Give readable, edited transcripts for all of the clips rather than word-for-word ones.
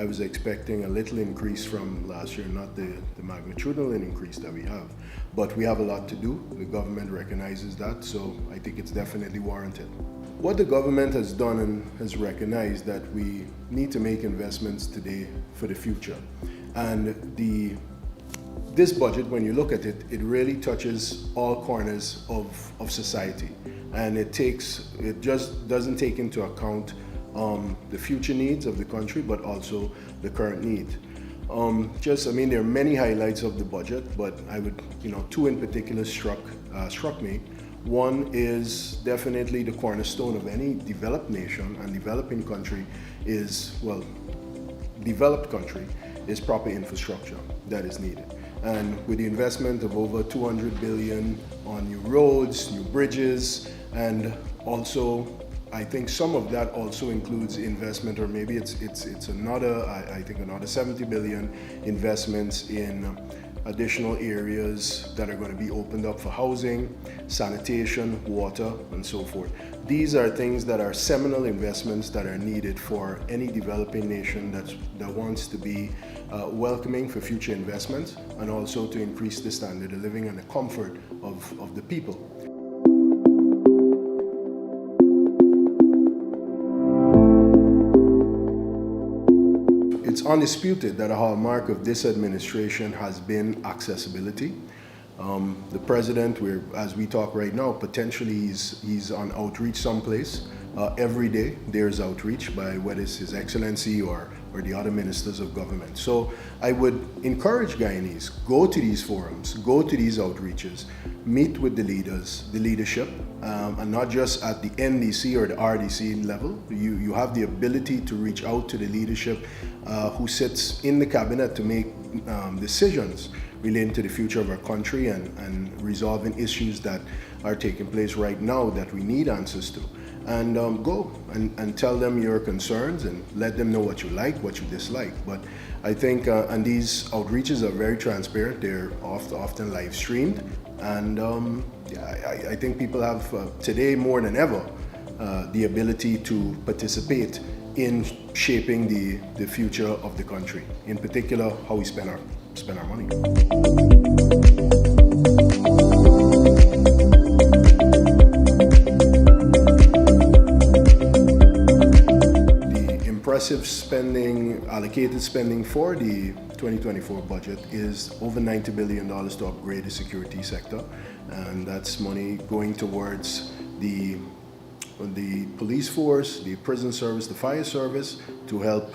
was expecting a little increase from last year, not the magnitudinal increase that we have. But we have a lot to do. The government recognizes that, so I think it's definitely warranted. What the government has done and has recognized that we need to make investments today for the future. And this budget, when you look at it, it really touches all corners of society. And it just doesn't take into account the future needs of the country, but also the current need. There are many highlights of the budget, but I would, two in particular struck me. One is definitely the cornerstone of any developed nation and developing country developed country is proper infrastructure that is needed. And with the investment of over 200 billion on new roads, new bridges, and also I think some of that also includes investment, or maybe it's another 70 billion investments in additional areas that are going to be opened up for housing, sanitation, water, and so forth. These are things that are seminal investments that are needed for any developing nation that wants to be welcoming for future investments, and also to increase the standard of living and the comfort of the people. It's undisputed that a hallmark of this administration has been accessibility. The president, as we talk right now, potentially he's on outreach someplace. Every day there's outreach by whether it's His Excellency or the other ministers of government. So I would encourage Guyanese, go to these forums, go to these outreaches, meet with the leadership, and not just at the NDC or the RDC level. You have the ability to reach out to the leadership who sits in the cabinet to make decisions relating to the future of our country and resolving issues that are taking place right now that we need answers to. And go and tell them your concerns and let them know what you like, what you dislike. But I think, and these outreaches are very transparent, they're often live streamed. And I think people have today more than ever the ability to participate in shaping the future of the country, in particular how we spend our money. Impressive spending, allocated spending for the 2024 budget is over $90 billion to upgrade the security sector, and that's money going towards the police force, the prison service, the fire service, to help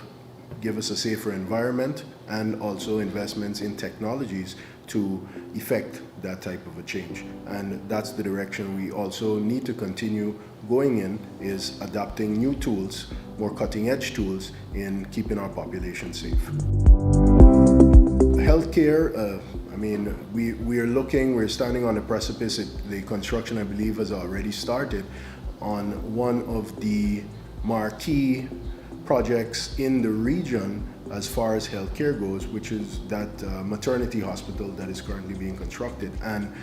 give us a safer environment, and also investments in technologies to effect that type of a change. And that's the direction we also need to continue going in, is adopting new tools, more cutting-edge tools in keeping our population safe. Healthcare, we're standing on the precipice. The construction, I believe, has already started on one of the marquee projects in the region as far as healthcare goes, which is that maternity hospital that is currently being constructed. And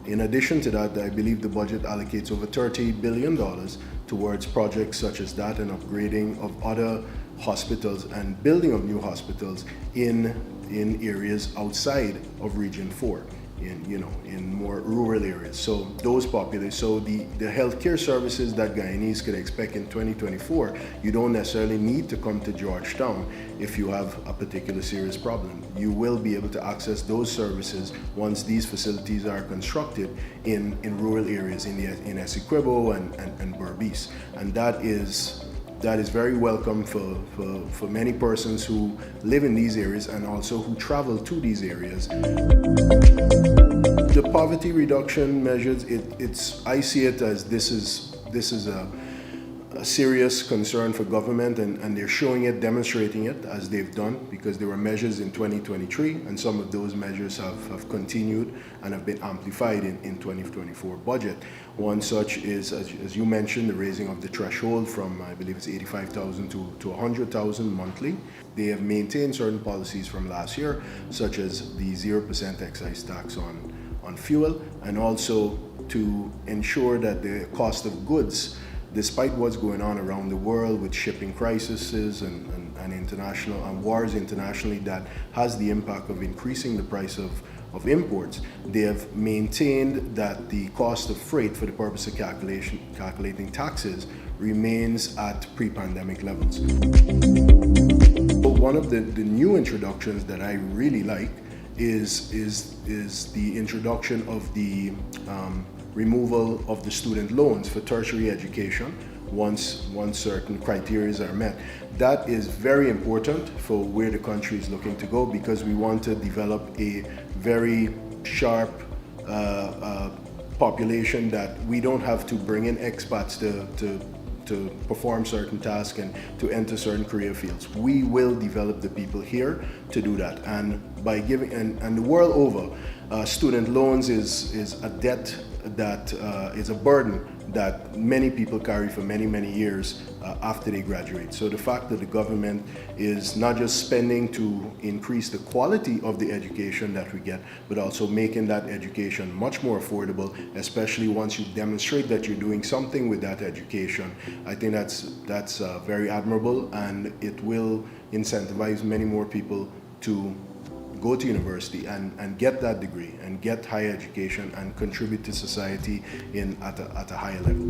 in addition to that, I believe the budget allocates over $30 billion towards projects such as that, and upgrading of other hospitals and building of new hospitals in areas outside of Region 4. In more rural areas. So those so the healthcare services that Guyanese could expect in 2024, you don't necessarily need to come to Georgetown if you have a particular serious problem. You will be able to access those services once these facilities are constructed in rural areas in Essequibo and Berbice. And that is very welcome for many persons who live in these areas and also who travel to these areas. The poverty reduction measures, I see it as this is a serious concern for government, and they're showing it, demonstrating it, as they've done, because there were measures in 2023, and some of those measures have continued and have been amplified in 2024 budget. One such is, as you mentioned, the raising of the threshold from, I believe it's 85,000 to 100,000 monthly. They have maintained certain policies from last year, such as the 0% excise tax on fuel, and also to ensure that the cost of goods, despite what's going on around the world with shipping crises and and international and wars internationally that has the impact of increasing the price of imports, they have maintained that the cost of freight for the purpose of calculating taxes remains at pre-pandemic levels. One of the new introductions that I really like is the introduction of the removal of the student loans for tertiary education once certain criteria are met. That is very important for where the country is looking to go, because we want to develop a very sharp population that we don't have to bring in expats to perform certain tasks and to enter certain career fields. We will develop the people here to do that, and by giving and the world over, student loans is a debt that is a burden that many people carry for many years after they graduate. So the fact that the government is not just spending to increase the quality of the education that we get, but also making that education much more affordable, especially once you demonstrate that you're doing something with that education, I think that's very admirable, and it will incentivize many more people to go to university and get that degree and get higher education and contribute to society at a higher level.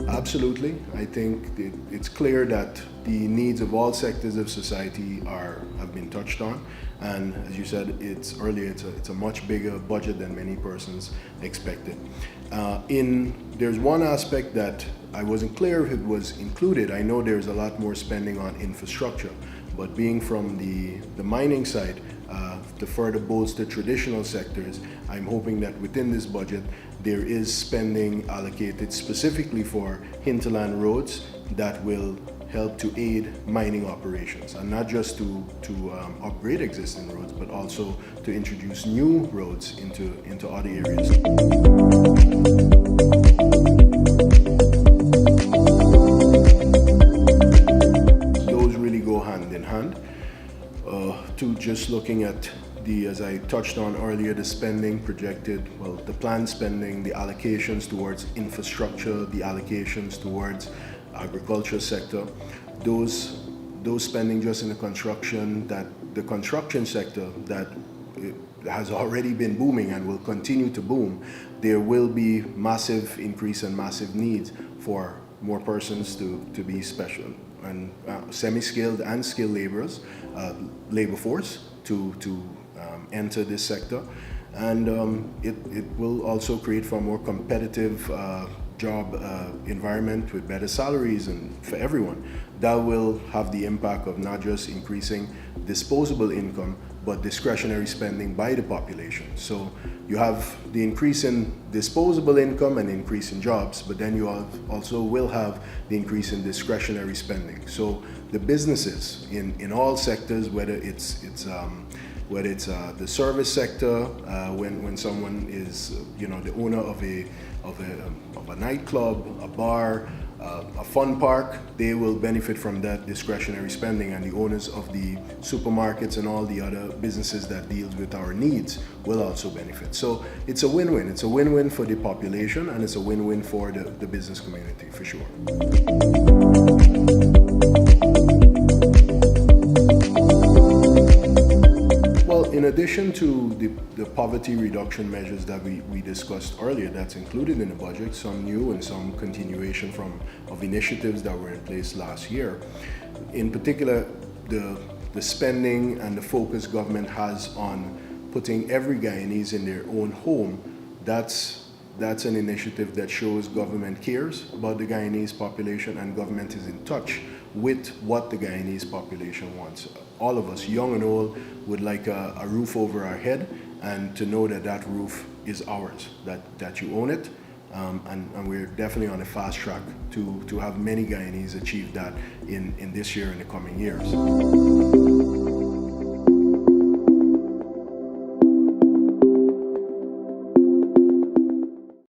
Absolutely. I think it's clear that the needs of all sectors of society have been touched on, and as you said earlier, it's a much bigger budget than many persons expected. There's one aspect that I wasn't clear if it was included. I know there's a lot more spending on infrastructure, but being from the mining side, to further bolster traditional sectors, I'm hoping that within this budget there is spending allocated specifically for hinterland roads that will help to aid mining operations, and not just to upgrade existing roads, but also to introduce new roads into other areas. Those really go hand in hand. To just looking at as I touched on earlier, the spending projected, the planned spending, the allocations towards infrastructure, the allocations towards agriculture sector, those spending just in the construction sector that has already been booming and will continue to boom, there will be massive increase and massive needs for more persons to be special and semi-skilled and skilled laborers, labor force to enter this sector, and it will also create for a more competitive job environment with better salaries and for everyone. That will have the impact of not just increasing disposable income, but discretionary spending by the population. So you have the increase in disposable income and increase in jobs, but then you also will have the increase in discretionary spending. So the businesses in all sectors, whether it's the service sector, when someone is the owner of a nightclub, a bar, a fun park, they will benefit from that discretionary spending, and the owners of the supermarkets and all the other businesses that deals with our needs will also benefit. So it's a win-win. It's a win-win for the population, and it's a win-win for the business community, for sure. In addition to the poverty reduction measures that we discussed earlier, that's included in the budget, some new and some continuation of initiatives that were in place last year. In particular, the spending and the focus government has on putting every Guyanese in their own home, that's an initiative that shows government cares about the Guyanese population, and government is in touch with what the Guyanese population wants. All of us, young and old, would like a roof over our head, and to know that that roof is ours, that you own it, and we're definitely on a fast track to have many Guyanese achieve that in this year and the coming years.